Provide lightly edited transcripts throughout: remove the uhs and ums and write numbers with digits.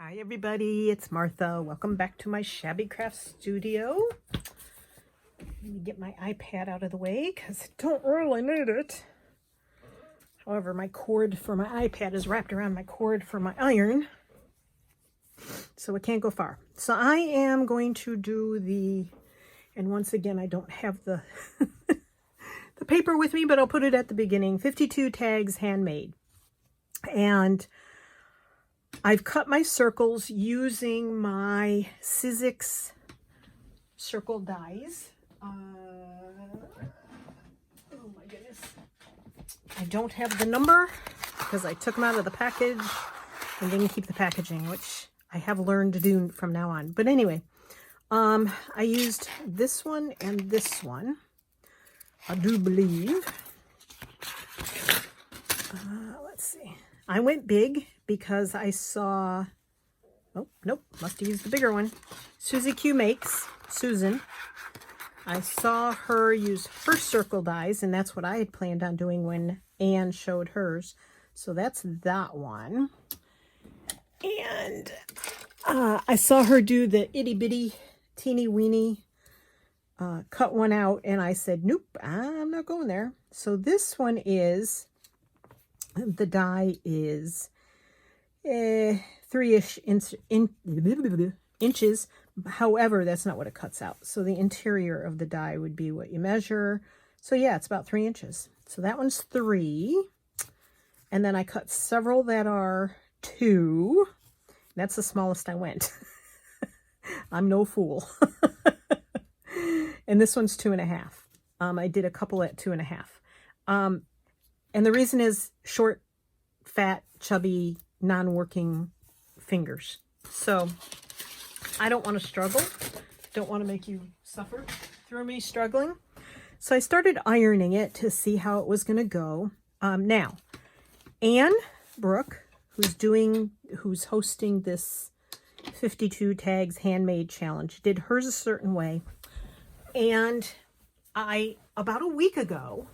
Hi everybody, it's Martha. Welcome back to my Shabby Craft studio. Let me get my iPad out of the way because I don't really need it. However, my cord for my iPad is wrapped around my cord for my iron, so it can't go far. So I am going to do and once again I don't have the the paper with me, but I'll put it at the beginning. 52 tags handmade. And I've cut my circles using my Sizzix circle dies. Oh my goodness. I don't have the number because I took them out of the package and didn't keep the packaging, which I have learned to do from now on. But anyway, I used this one and this one, I do believe. Let's see. I went big because I saw, oh, nope, must have used the bigger one. Susie Q makes, Susan. I saw her use her circle dies, and that's what I had planned on doing when Anne showed hers. So that's that one. And I saw her do the itty bitty, teeny weeny, cut one out, and I said, nope, I'm not going there. So this one is, the die is 3-ish inches. However, that's not what it cuts out. So the interior of the die would be what you measure. So yeah, it's about 3 inches. So that one's 3. And then I cut several that are 2. That's the smallest I went. I'm no fool. And this one's 2.5. I did a couple at 2.5. And the reason is short, fat, chubby, non-working fingers. So I don't want to struggle. Don't want to make you suffer through me struggling. So I started ironing it to see how it was going to go. Now, Anne Brooke, who's hosting this 52 tags handmade challenge, did hers a certain way. And about a week ago,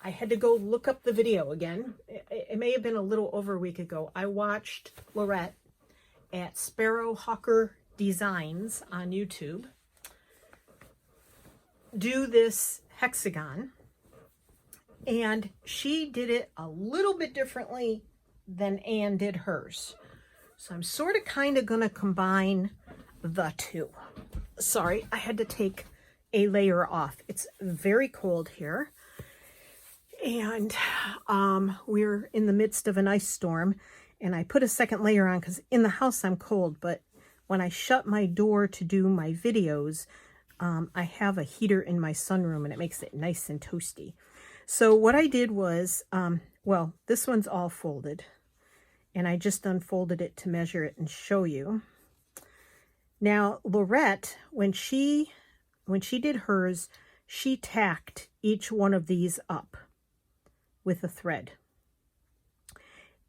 I had to go look up the video again. It may have been a little over a week ago. I watched Laurette at Sparrowhawker Designs on YouTube do this hexagon. And she did it a little bit differently than Anne did hers. So I'm sort of kind of going to combine the two. Sorry, I had to take a layer off. It's very cold here. And we're in the midst of an ice storm, and I put a second layer on because in the house I'm cold, but when I shut my door to do my videos, I have a heater in my sunroom and it makes it nice and toasty. So what I did was, well, this one's all folded, and I just unfolded it to measure it and show you. Now, Laurette, when she did hers, she tacked each one of these up with a thread.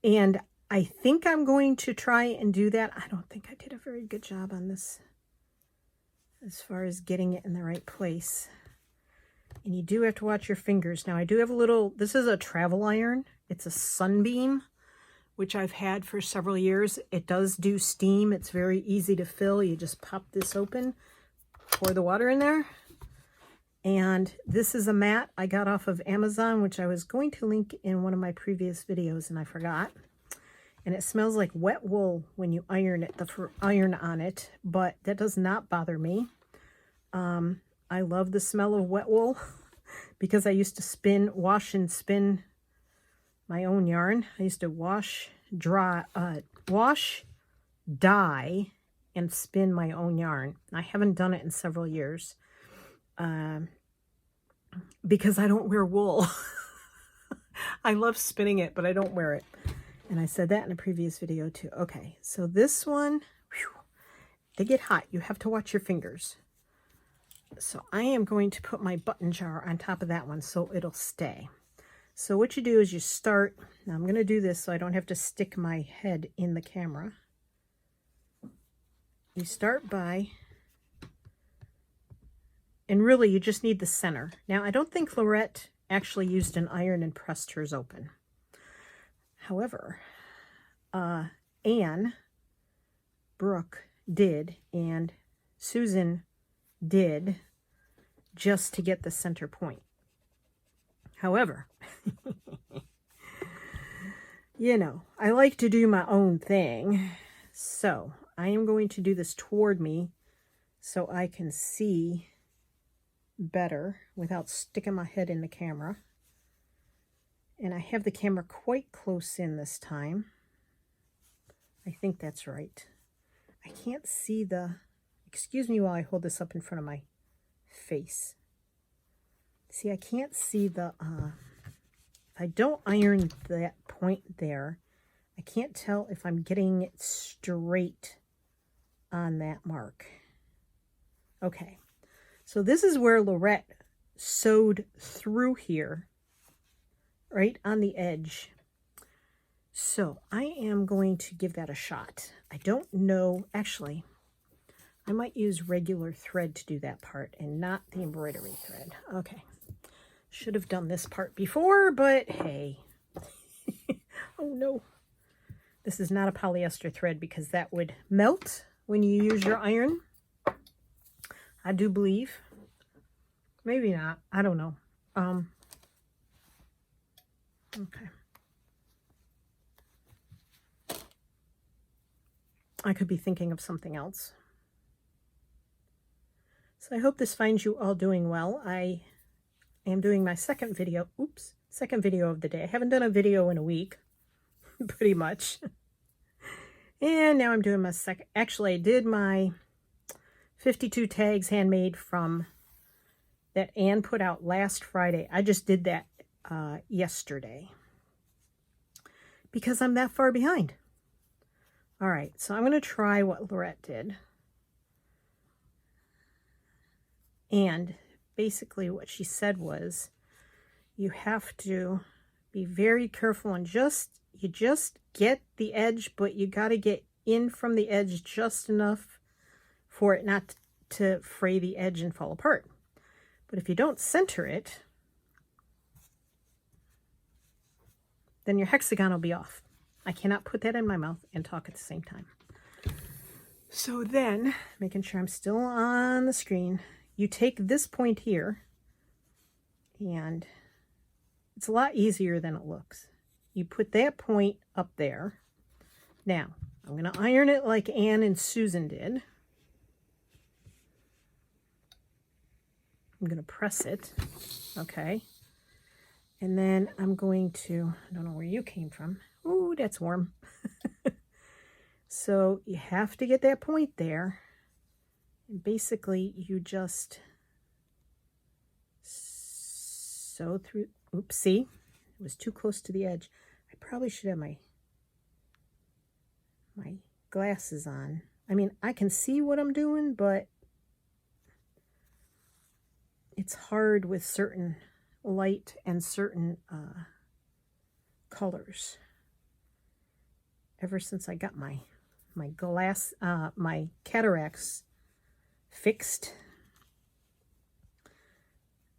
And I think I'm going to try and do that. I don't think I did a very good job on this as far as getting it in the right place. And you do have to watch your fingers. Now I do have a little, this is a travel iron. It's a Sunbeam, which I've had for several years. It does do steam. It's very easy to fill. You just pop this open, pour the water in there. And this is a mat I got off of Amazon, which I was going to link in one of my previous videos, and I forgot. And it smells like wet wool when you iron it, the iron on it, but that does not bother me. I love the smell of wet wool because I used to wash and spin my own yarn. I used to wash, dye, and spin my own yarn. I haven't done it in several years. Because I don't wear wool. I love spinning it, but I don't wear it. And I said that in a previous video too. Okay, so this one, whew, they get hot. You have to watch your fingers. So I am going to put my button jar on top of that one so it'll stay. So what you do is you start, now I'm going to do this so I don't have to stick my head in the camera. You start by, and really you just need the center. Now I don't think Laurette actually used an iron and pressed hers open. However, Anne Brooke did and Susan did just to get the center point. However, you know, I like to do my own thing. So I am going to do this toward me so I can see better without sticking my head in the camera. And I have the camera quite close in this time. I think that's right. I can't see the, excuse me while I hold this up in front of my face. See, I can't see the, if I don't iron that point there, I can't tell if I'm getting it straight on that mark. Okay, so this is where Laurette sewed through here, right on the edge. So I am going to give that a shot. I don't know, actually, I might use regular thread to do that part and not the embroidery thread. Okay, should have done this part before, but hey. Oh no, this is not a polyester thread because that would melt when you use your iron. I do believe. Maybe not, I don't know. Okay. I could be thinking of something else. So I hope this finds you all doing well. I am doing my second video of the day. I haven't done a video in a week, pretty much. And now I'm doing my second. Actually, I did my 52 tags handmade from that Anne put out last Friday. I just did that yesterday because I'm that far behind. All right, so I'm going to try what Laurette did. And basically what she said was, you have to be very careful and you just get the edge, but you got to get in from the edge just enough for it not to fray the edge and fall apart. But if you don't center it, then your hexagon will be off. I cannot put that in my mouth and talk at the same time. So then, making sure I'm still on the screen, you take this point here, and it's a lot easier than it looks. You put that point up there. Now, I'm going to iron it like Anne and Susan did. I'm going to press it, okay? And then I'm going to, I don't know where you came from. Ooh, that's warm. So you have to get that point there. And basically you just sew through. Oops, see? It was too close to the edge. I probably should have my glasses on. I mean, I can see what I'm doing, but it's hard with certain light and certain colors. Ever since I got my cataracts fixed,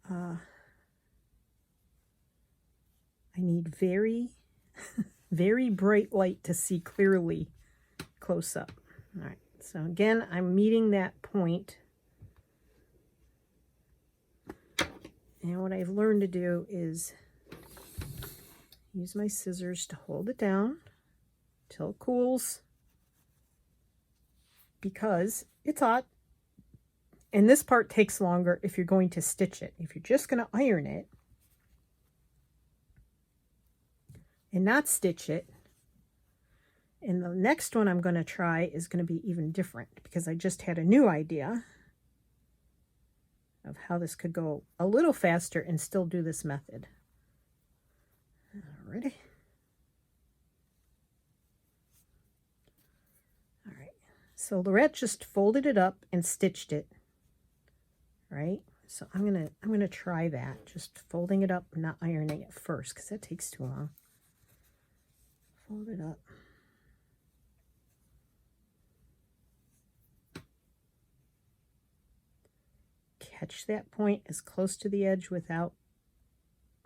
I need very very bright light to see clearly close up. All right, so again, I'm meeting that point. And what I've learned to do is use my scissors to hold it down till it cools, because it's hot. And this part takes longer if you're going to stitch it. If you're just going to iron it and not stitch it, and the next one I'm going to try is going to be even different, because I just had a new idea of how this could go a little faster and still do this method. Alrighty. All right. So Laurette just folded it up and stitched it. Right? So I'm gonna try that. Just folding it up, not ironing it first, because that takes too long. Fold it up. Catch that point as close to the edge without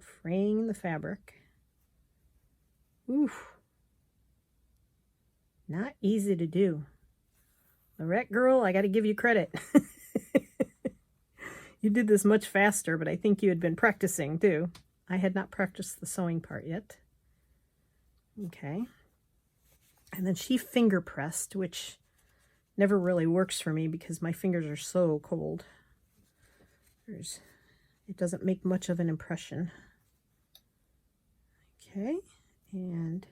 fraying the fabric. Oof. Not easy to do. Laurette girl, I got to give you credit. You did this much faster, but I think you had been practicing too. I had not practiced the sewing part yet. Okay. And then she finger pressed, which never really works for me because my fingers are so cold. It doesn't make much of an impression. Okay, and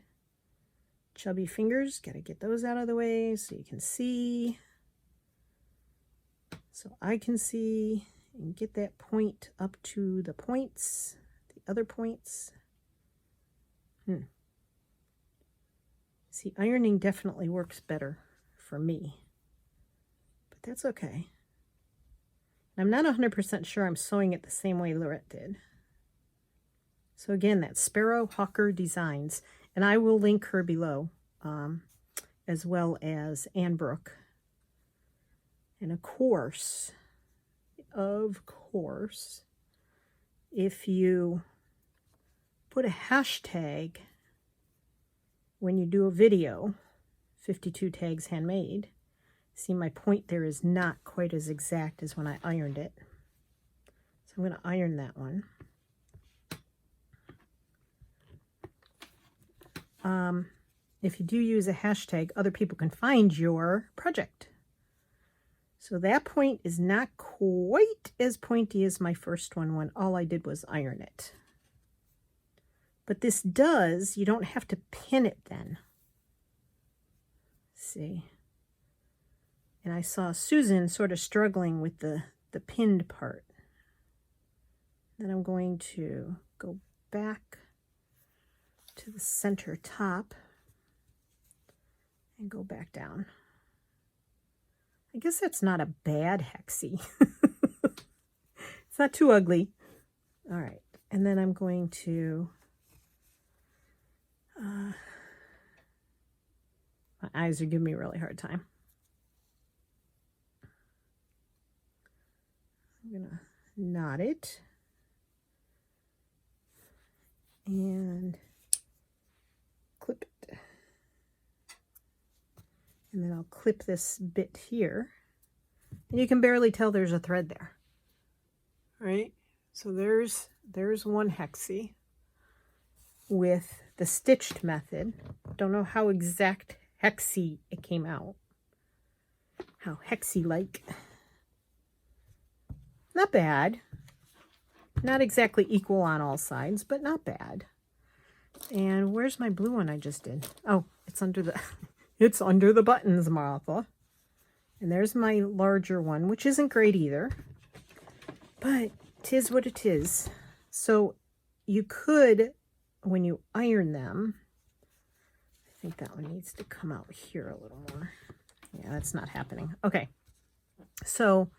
chubby fingers, gotta get those out of the way so you can see. So I can see and get that point up to the points, the other points. See, ironing definitely works better for me, but that's okay. I'm not 100% sure I'm sewing it the same way Laurette did. So again, that's Sparrowhawker Designs, and I will link her below, as well as Anne Brooke. And of course, if you put a hashtag when you do a video, 52 tags handmade, see my point there is not quite as exact as when I ironed it. So I'm going to iron that one. If you do use a hashtag, other people can find your project. So that point is not quite as pointy as my first one when all I did was iron it. But this does, you don't have to pin it then. See? And I saw Susan sort of struggling with the pinned part. Then I'm going to go back to the center top and go back down. I guess that's not a bad hexie. It's not too ugly. All right, and then I'm going to my eyes are giving me a really hard time. I'm gonna knot it and clip it. And then I'll clip this bit here. And you can barely tell there's a thread there. All right, so there's one hexie with the stitched method. Don't know how exact hexie it came out. How hexie-like. Not bad. Not exactly equal on all sides, but not bad. And where's my blue one I just did? Oh, it's under the it's under the buttons, Martha. And there's my larger one, which isn't great either. But 'tis what it is. So you could, when you iron them, I think that one needs to come out here a little more. Yeah, that's not happening. Okay. So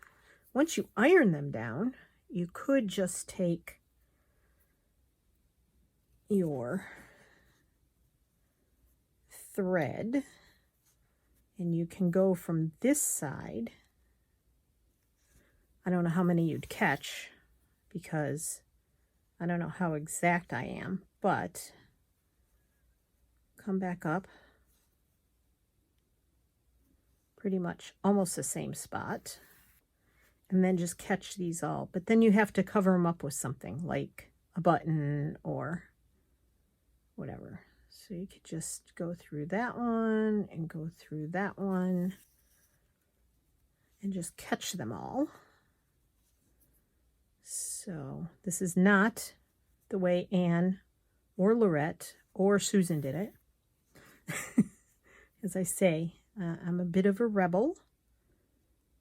once you iron them down, you could just take your thread and you can go from this side. I don't know how many you'd catch because I don't know how exact I am, but come back up pretty much almost the same spot and then just catch these all. But then you have to cover them up with something like a button or whatever. So you could just go through that one and go through that one and just catch them all. So this is not the way Anne or Laurette or Susan did it. As I say, I'm a bit of a rebel.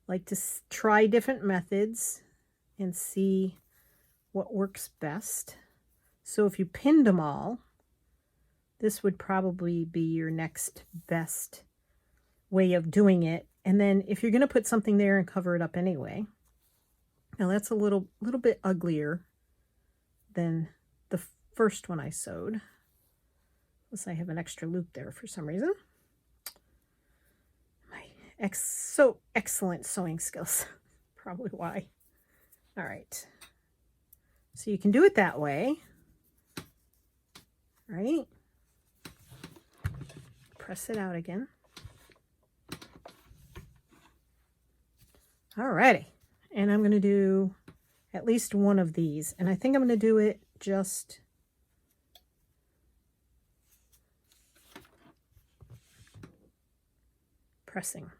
Like to try different methods and see what works best. So if you pinned them all, this would probably be your next best way of doing it. And then if you're going to put something there and cover it up anyway, now that's a little bit uglier than the first one I sewed. Unless I have an extra loop there for some reason. My so excellent sewing skills. Probably why. All right. So you can do it that way. Right? Press it out again. Alrighty, and I'm going to do at least one of these, and I think I'm going to do it just pressing.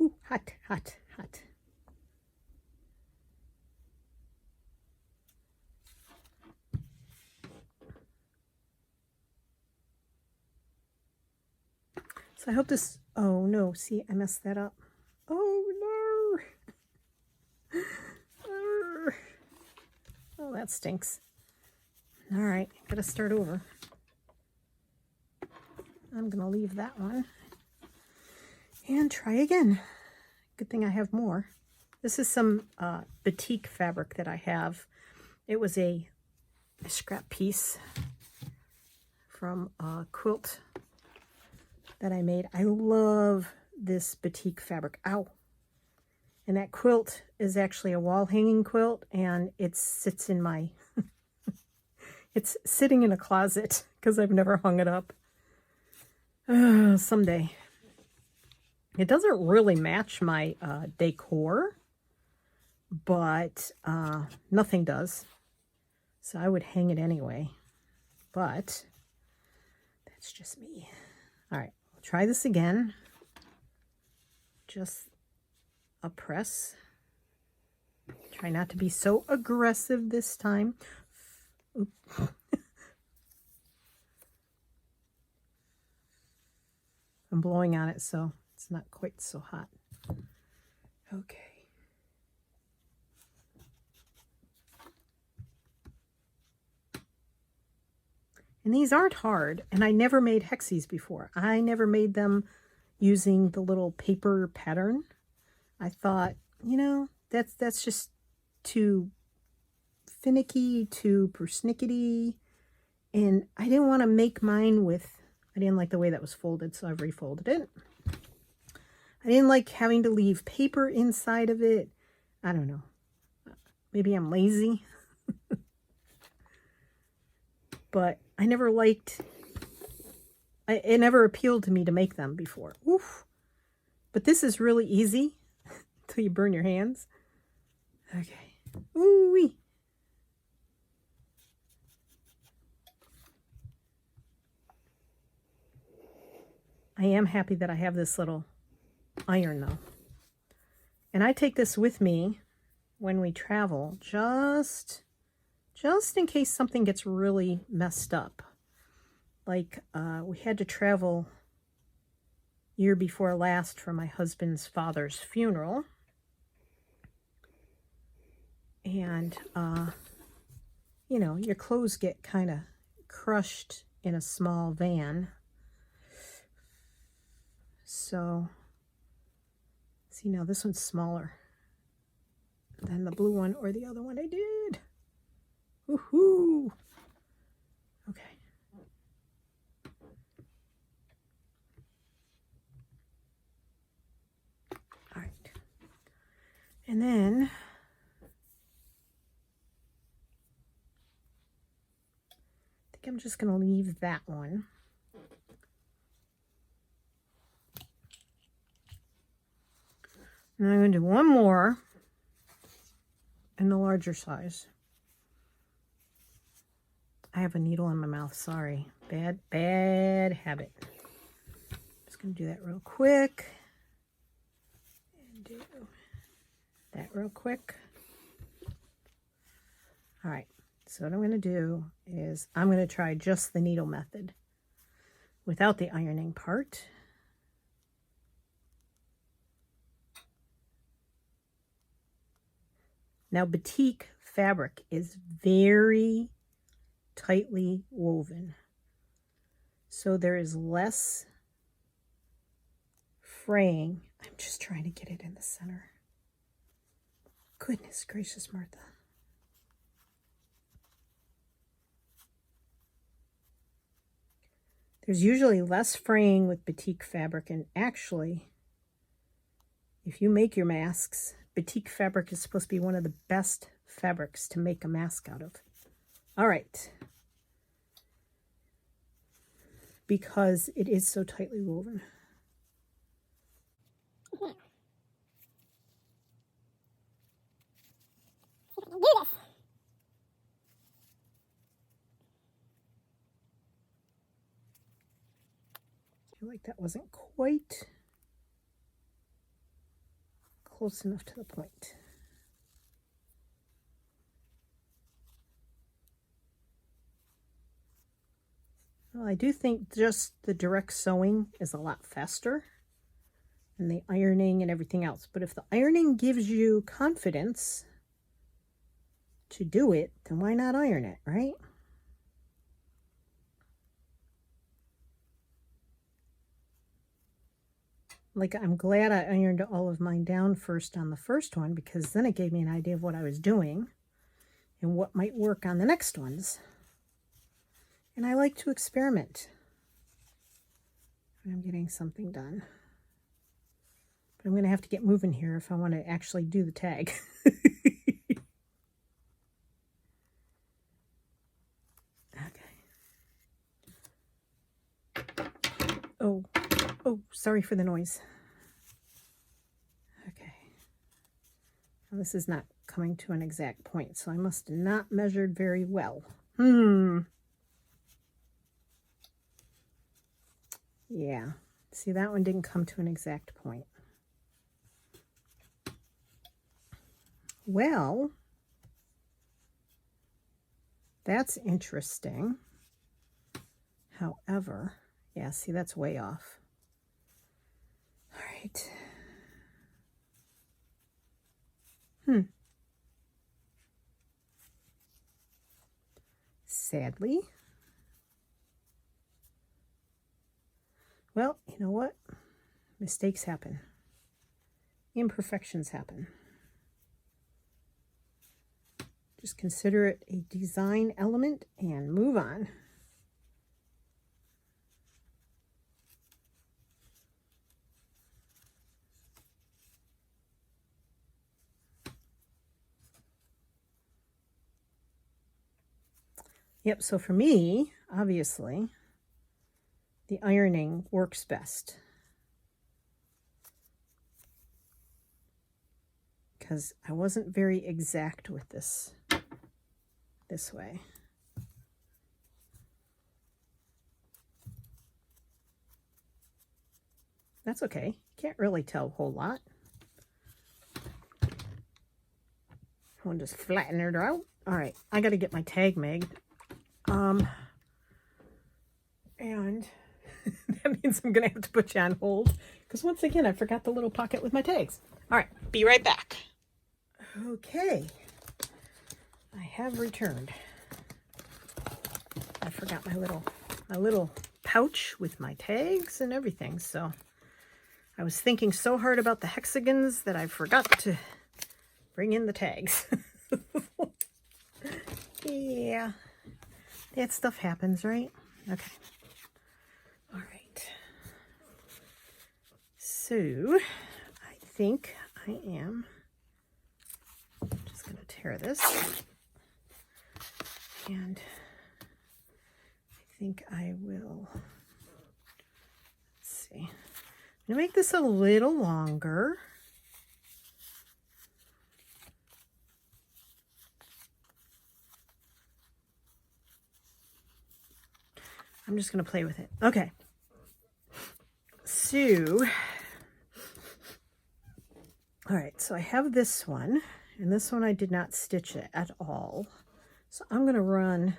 Ooh, hot, hot, hot. So I hope this, oh no, see, I messed that up. Oh no. Oh, that stinks. All right, gotta start over. I'm gonna leave that one and try again. Good thing I have more. This is some batik fabric that I have. It was a scrap piece from a quilt that I made. I love this batik fabric. Ow. And that quilt is actually a wall hanging quilt, and it sits in my it's sitting in a closet because I've never hung it up. Someday. It doesn't really match my decor, but nothing does. So I would hang it anyway. But that's just me. All right, we'll try this again. Just a press. Try not to be so aggressive this time. I'm blowing on it so it's not quite so hot. Okay. And these aren't hard, and I never made hexies before. I never made them using the little paper pattern. I thought, you know, that's just too finicky, too persnickety, and I didn't want to make mine with, I didn't like the way that was folded, so I've refolded it. I didn't like having to leave paper inside of it. I don't know. Maybe I'm lazy. But I never liked, it never appealed to me to make them before. Oof. But this is really easy until you burn your hands. Okay. Ooh-wee. I am happy that I have this little iron though. And I take this with me when we travel, just in case something gets really messed up. Like we had to travel year before last for my husband's father's funeral. And, you know, your clothes get kind of crushed in a small van. So, see now this one's smaller than the blue one or the other one I did. Woohoo! Okay. All right. And then I think I'm just going to leave that one. And I'm going to do one more in the larger size. I have a needle in my mouth, sorry. Bad habit. Just going to do that real quick. And do that real quick. All right, so what I'm going to do is I'm going to try just the needle method without the ironing part. Now, batik fabric is very tightly woven, so there is less fraying. I'm just trying to get it in the center. Goodness gracious, Martha. There's usually less fraying with batik fabric, and actually, if you make your masks, batik fabric is supposed to be one of the best fabrics to make a mask out of. All right. because it is so tightly woven. I feel like that wasn't quite close enough to the point. Well, I do think just the direct sewing is a lot faster than the ironing and everything else. But if the ironing gives you confidence to do it, then why not iron it, right? Like, I'm glad I ironed all of mine down first on the first one, because then it gave me an idea of what I was doing and what might work on the next ones. And I like to experiment when I'm getting something done. But I'm going to have to get moving here if I want to actually do the tag. Okay. Oh, sorry for the noise. Okay. Now this is not coming to an exact point, so I must have not measured very well. Yeah. See, that one didn't come to an exact point. Well, that's interesting. However, yeah, see, that's way off. All right. Sadly. Well, you know what? Mistakes happen. Imperfections happen. Just consider it a design element and move on. Yep, so for me, obviously, the ironing works best. Because I wasn't very exact with this way. That's okay. Can't really tell a whole lot. I'll just flatten it out. All right, I got to get my tag made. And that means I'm going to have to put you on hold, because once again, I forgot the little pocket with my tags. All right, be right back. Okay, I have returned. I forgot my little pouch with my tags and everything, so I was thinking so hard about the hexagons that I forgot to bring in the tags. Yeah, that stuff happens, right? Okay. All right. So I think I am just going to tear this, and I think I will, let's see, I'm going to make this a little longer. I'm just going to play with it. Okay. So, all right, so I have this one, and this one I did not stitch it at all. So I'm going to run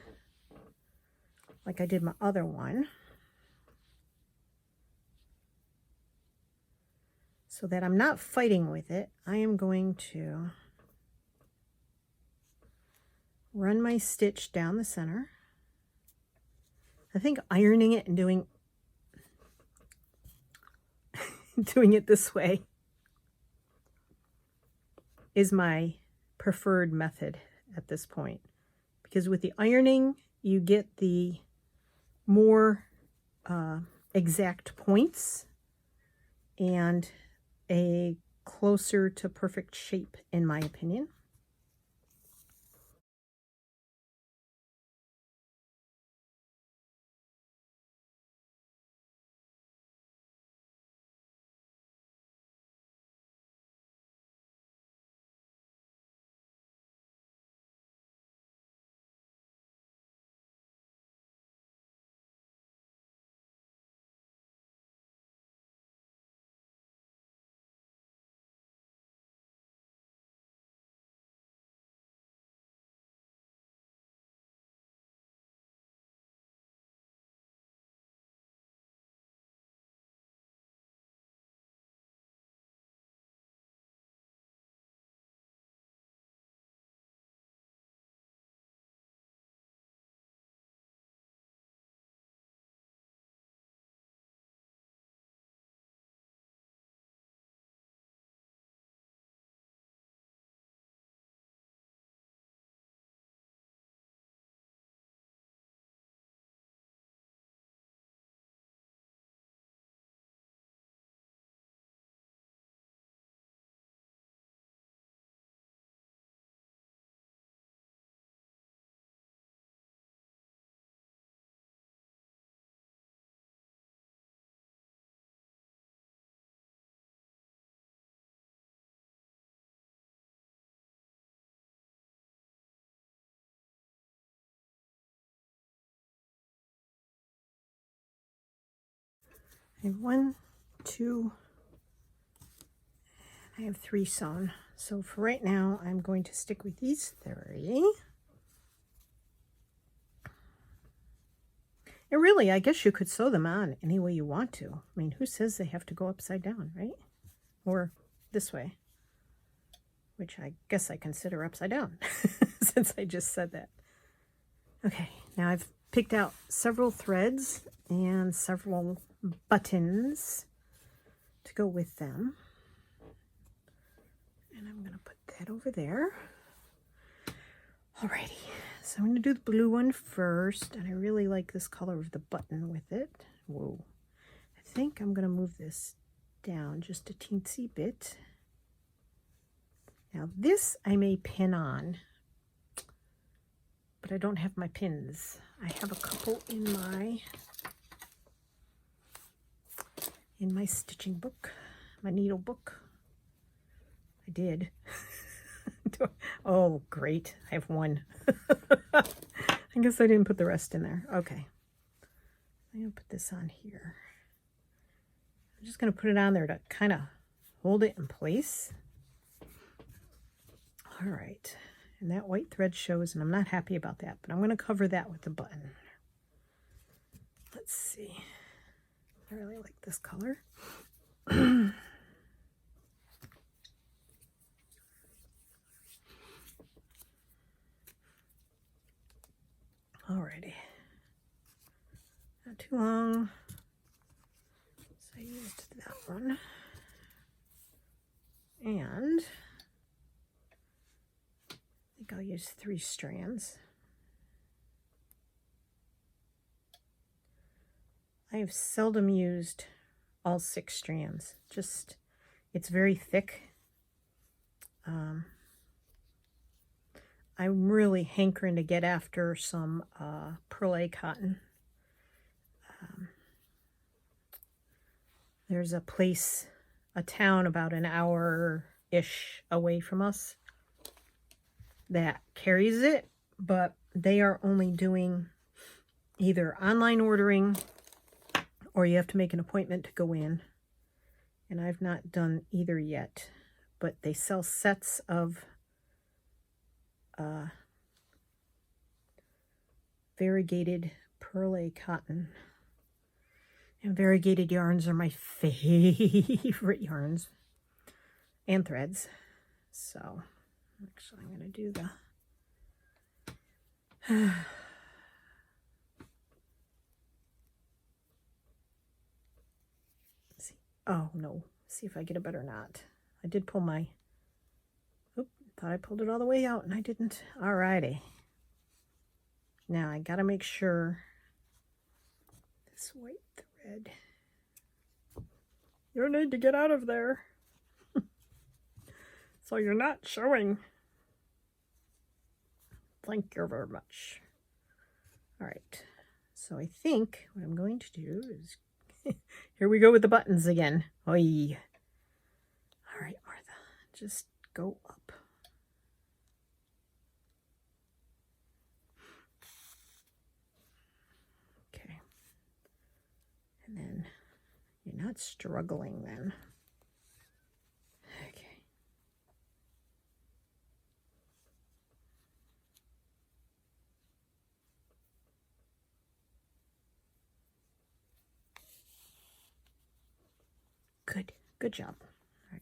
like I did my other one, so that I'm not fighting with it. I am going to run my stitch down the center. I think ironing it and doing it this way is my preferred method at this point, because with the ironing you get the more exact points and a closer to perfect shape, in my opinion. I have 1, 2, I have 3 sewn. So for right now, I'm going to stick with these 3. And really, I guess you could sew them on any way you want to. I mean, who says they have to go upside down, right? Or this way, which I guess I consider upside down since I just said that. Okay, now I've picked out several threads and several buttons to go with them. And I'm going to put that over there. Alrighty, so I'm going to do the blue one first, and I really like this color of the button with it. Whoa. I think I'm going to move this down just a teensy bit. Now this I may pin on, but I don't have my pins. I have a couple in my stitching book, my needle book. I did. Oh, great. I have one. I guess I didn't put the rest in there. Okay. I'm going to put this on here. I'm just going to put it on there to kind of hold it in place. All right. And that white thread shows, and I'm not happy about that, but I'm going to cover that with the button. Let's see. I really like this color. Alrighty. Not too long. So I used that one. And I think I'll use 3 strands. I have seldom used all 6 strands. Just, it's very thick. I'm really hankering to get after some perlé cotton. There's a place, a town about an hour-ish away from us that carries it, but they are only doing either online ordering or you have to make an appointment to go in. And I've not done either yet, but they sell sets of variegated perlé cotton. And variegated yarns are my favorite yarns and threads. So actually I'm going to do the see. Oh no, see if I get a better knot. I did pull my, oop, thought I pulled it all the way out and I didn't. Alrighty. Now I gotta make sure this white thread, you need to get out of there. So you're not showing. Thank you very much. All right, so I think what I'm going to do is, here we go with the buttons again. Oy. All right, Martha, just go up. Okay. And then you're not struggling then. Okay. Good job. All right.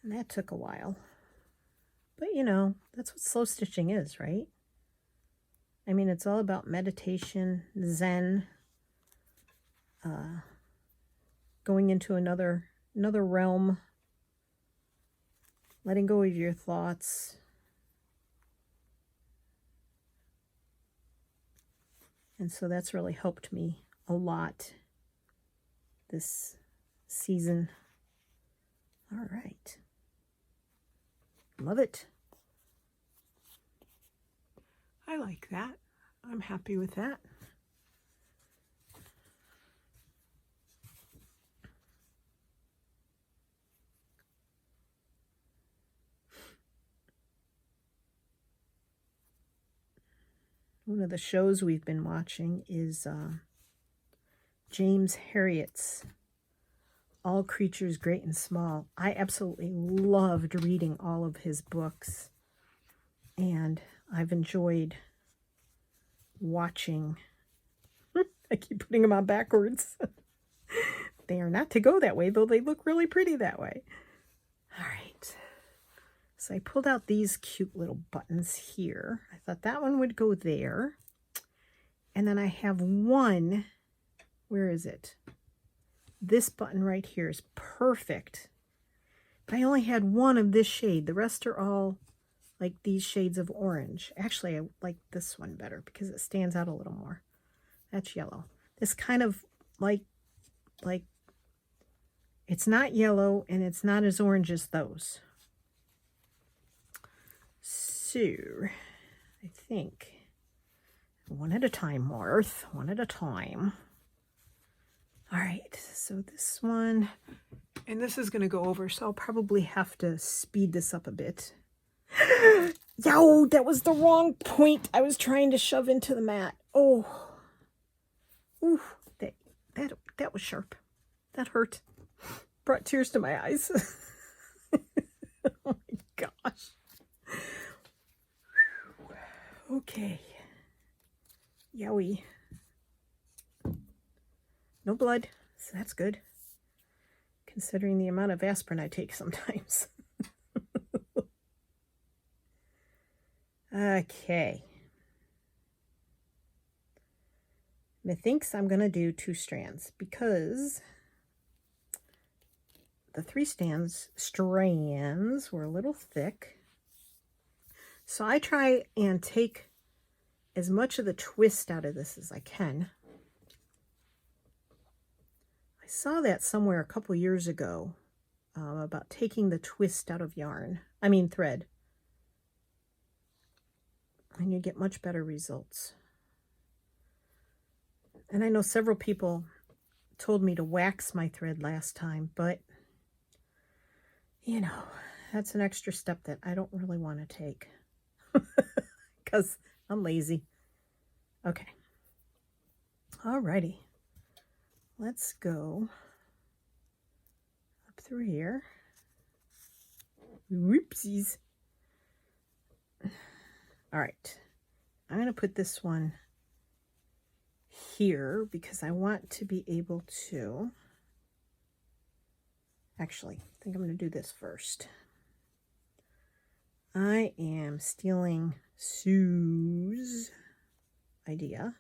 And that took a while. But you know, that's what slow stitching is, right? I mean, it's all about meditation, Zen, going into another realm, letting go of your thoughts. And so that's really helped me a lot this season. All right. Love it. I like that. I'm happy with that. One of the shows we've been watching is James Herriot's All Creatures Great and Small. I absolutely loved reading all of his books, and I've enjoyed watching. I keep putting them on backwards. They are not to go that way, though they look really pretty that way. All right. So I pulled out these cute little buttons here. I thought that one would go there. And then I have one, where is it? This button right here is perfect. But I only had one of this shade. The rest are all like these shades of orange. Actually, I like this one better because it stands out a little more. That's yellow. This kind of like it's not yellow and it's not as orange as those. So, I think one at a time, Marth, one at a time. All right, so this one, and this is going to go over, so I'll probably have to speed this up a bit. Yow, that was the wrong point I was trying to shove into the mat. Oh, ooh, that was sharp. That hurt. Brought tears to my eyes. Oh my gosh. Okay. Yowie. No blood, so that's good. Considering the amount of aspirin I take sometimes. Okay. Methinks I'm going to do 2 strands because the 3 strands were a little thick. So I try and take as much of the twist out of this as I can. I saw that somewhere a couple years ago about taking the twist out of thread. And you get much better results. And I know several people told me to wax my thread last time, but you know, that's an extra step that I don't really want to take because I'm lazy. Okay. Alrighty. Let's go up through here. Whoopsies. All right. I'm going to put this one here because I want to be able to, actually, I think I'm going to do this first. I am stealing Sue's idea.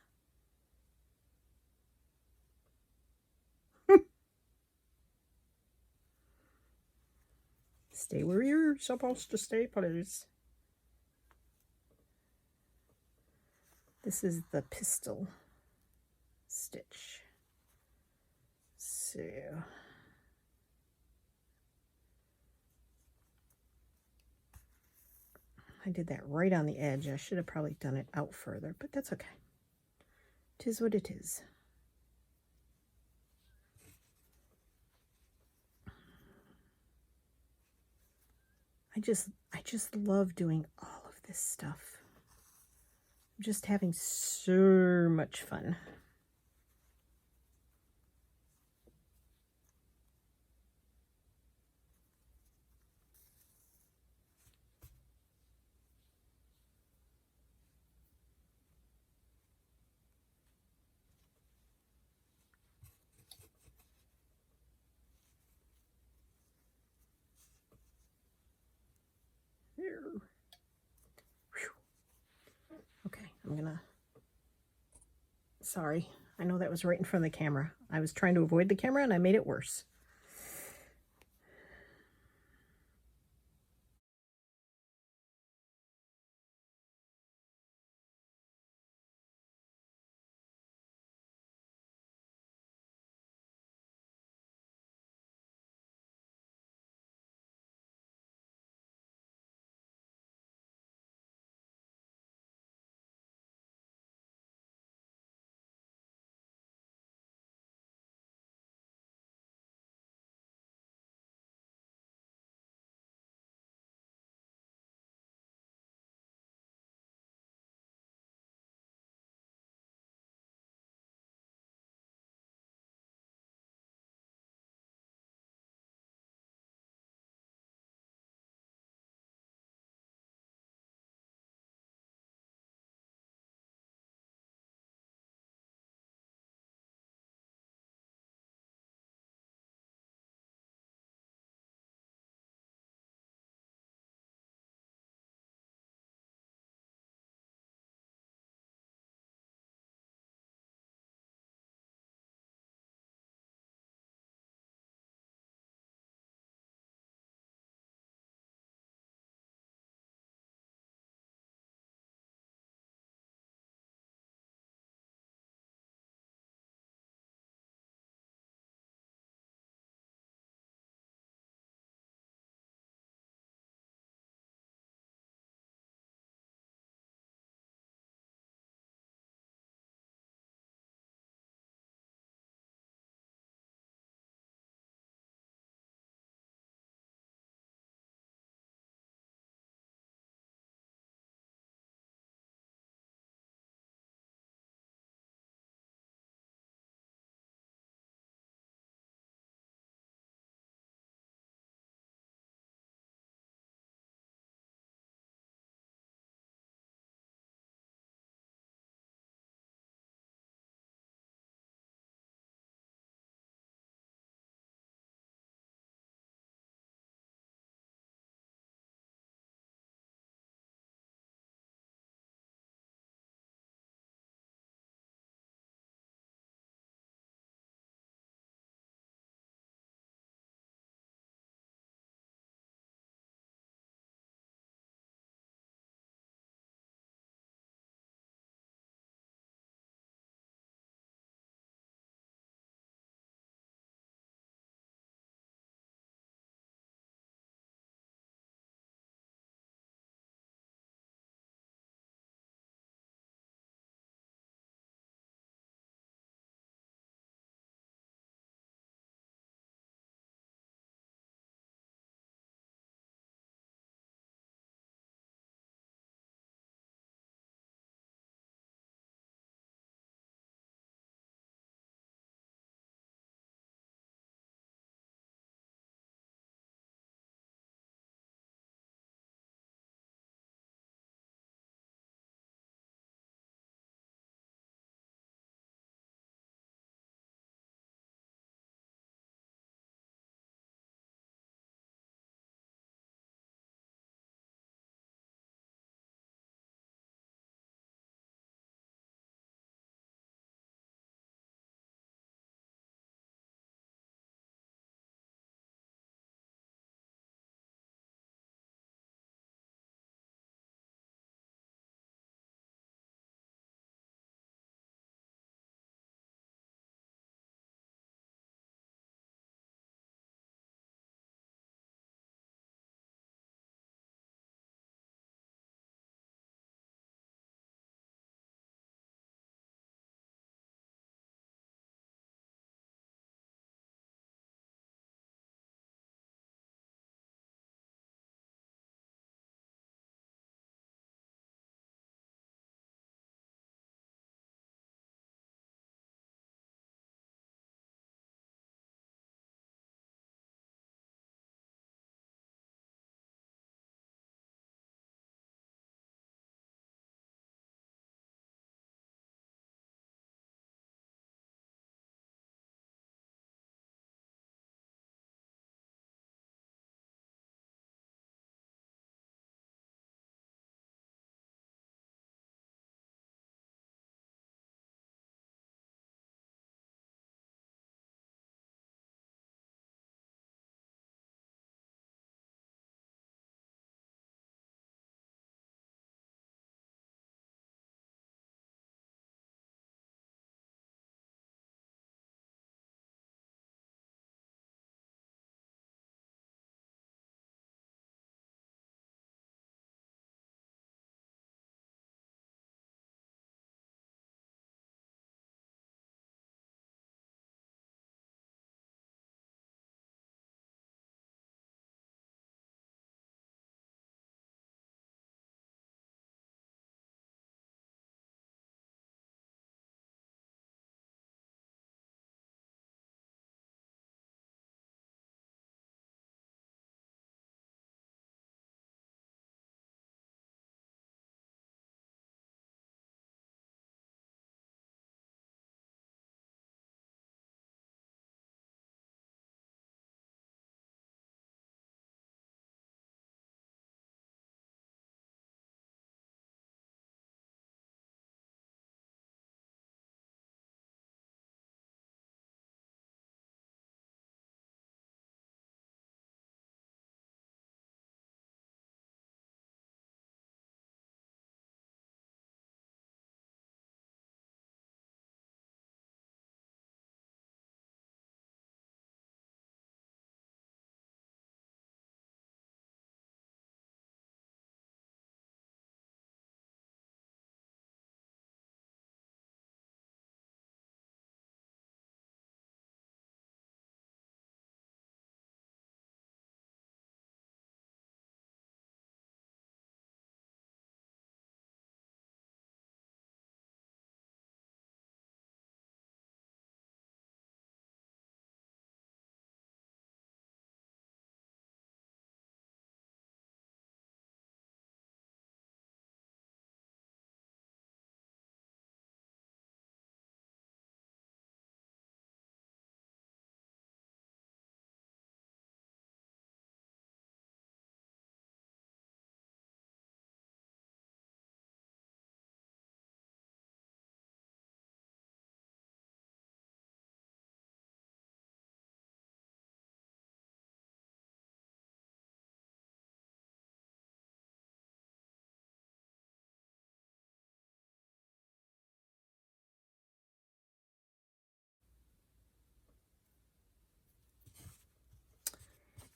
Stay where you're supposed to stay, please. This is the pistol stitch. So I did that right on the edge. I should have probably done it out further, but that's okay. 'Tis what it is. I just love doing all of this stuff. I'm just having so much fun. I'm gonna, sorry, I know that was right in front of the camera. I was trying to avoid the camera and I made it worse.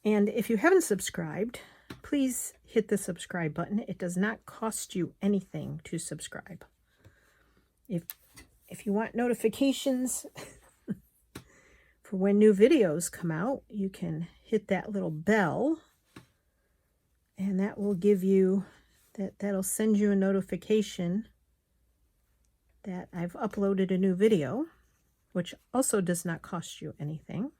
And if you haven't subscribed, please hit the subscribe button. It does not cost you anything to subscribe. If you want notifications for when new videos come out, you can hit that little bell, and that will give you that'll send you a notification that I've uploaded a new video, which also does not cost you anything.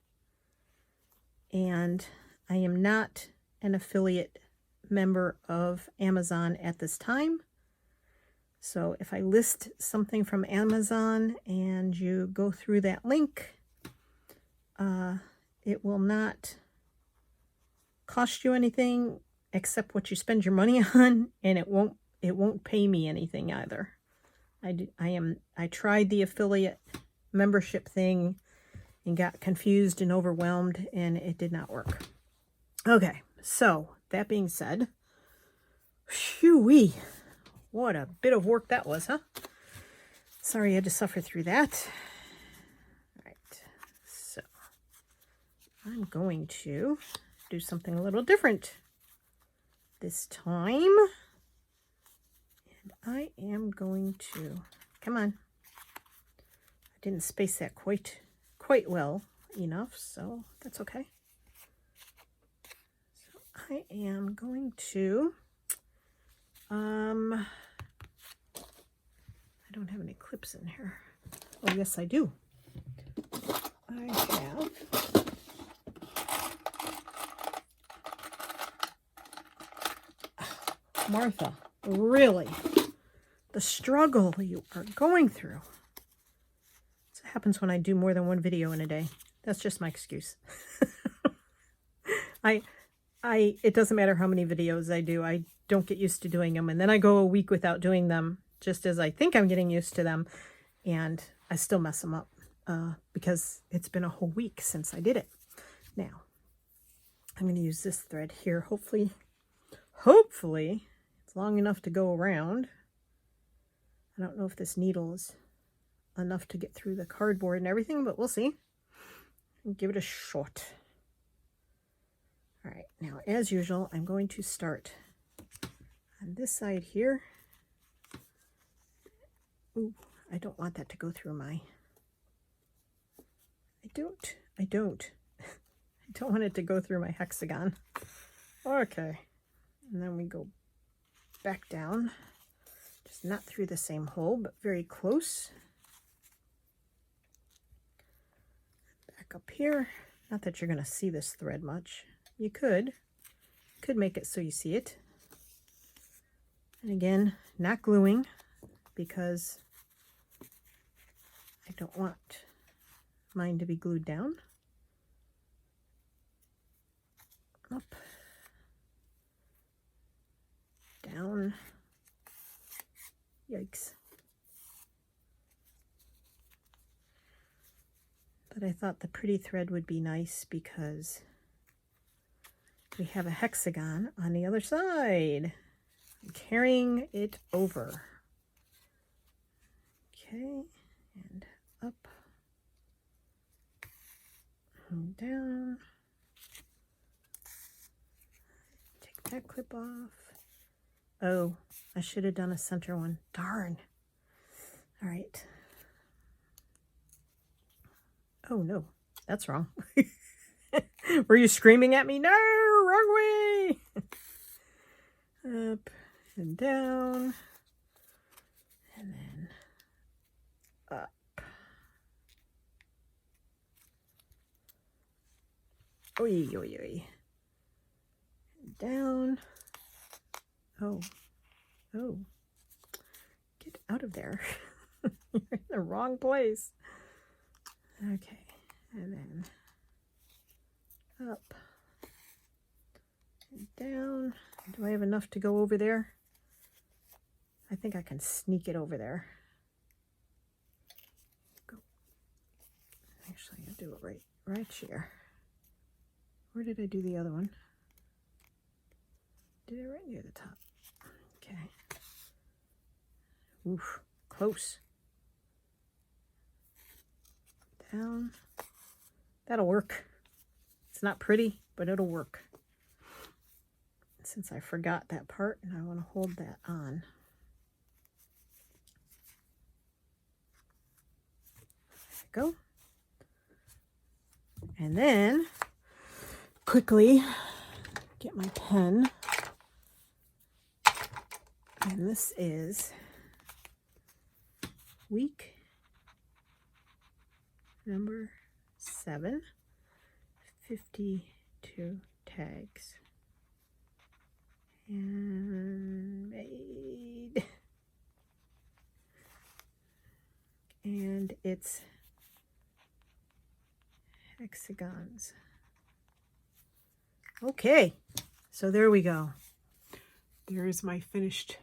And I am not an affiliate member of Amazon at this time. So if I list something from Amazon and you go through that link, it will not cost you anything except what you spend your money on, and it won't pay me anything either. I tried the affiliate membership thing and got confused and overwhelmed, and it did not work. Okay, so that being said, whew-wee, what a bit of work that was, huh? Sorry you had to suffer through that. All right, so I'm going to do something a little different this time. And I am going to, come on. I didn't space that quite well enough, so that's okay. So I am going to, I don't have any clips in here. Oh, yes, I do. I have Martha, really? The struggle you are going through. It happens when I do more than one video in a day. That's just my excuse. It doesn't matter how many videos I do. I don't get used to doing them. And then I go a week without doing them, just as I think I'm getting used to them. And I still mess them up because it's been a whole week since I did it. Now, I'm going to use this thread here. Hopefully, it's long enough to go around. I don't know if this needle is enough to get through the cardboard and everything, but we'll see. Give it a shot. All right, now as usual, I'm going to start on this side here. Ooh, I don't want that to go through my... I don't want it to go through my hexagon. Okay, and then we go back down. Just not through the same hole, but very close. Back up here. Not that you're going to see this thread much. You could make it so you see it. And again, not gluing because I don't want mine to be glued down. Up, down. Yikes. But I thought the pretty thread would be nice because we have a hexagon on the other side. I'm carrying it over. Okay, and up and down. Take that clip off. Oh, I should have done a center one. Darn. All right. Oh, no. That's wrong. Were you screaming at me? No, wrong way. Up and down. And then up. Oi, oi, oi. Down. Oh. Oh. Get out of there. You're in the wrong place. Okay. And then up and down. Do I have enough to go over there? I think I can sneak it over there. Go. Actually, I'll do it right here. Where did I do the other one? Did it right near the top. Okay. Oof, close. Down. That'll work. It's It's not pretty, but it'll work. Since I forgot that part and I want to hold that on. There we go. And then quickly get my pen. And this is week number 7, 52 tags. And made. And it's hexagons. Okay, so there we go. There's my finished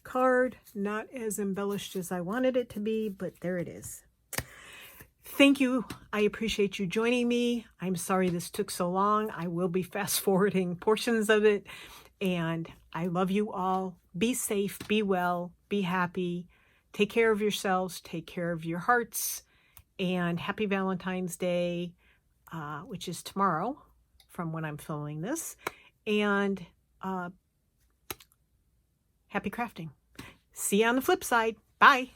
card. Not as embellished as I wanted it to be, but there it is. Thank you. I appreciate you joining me. I'm sorry this took so long. I will be fast forwarding portions of it. And I love you all. Be safe, be well, be happy. Take care of yourselves, take care of your hearts. And happy Valentine's Day, which is tomorrow from when I'm filming this. And happy crafting. See you on the flip side. Bye.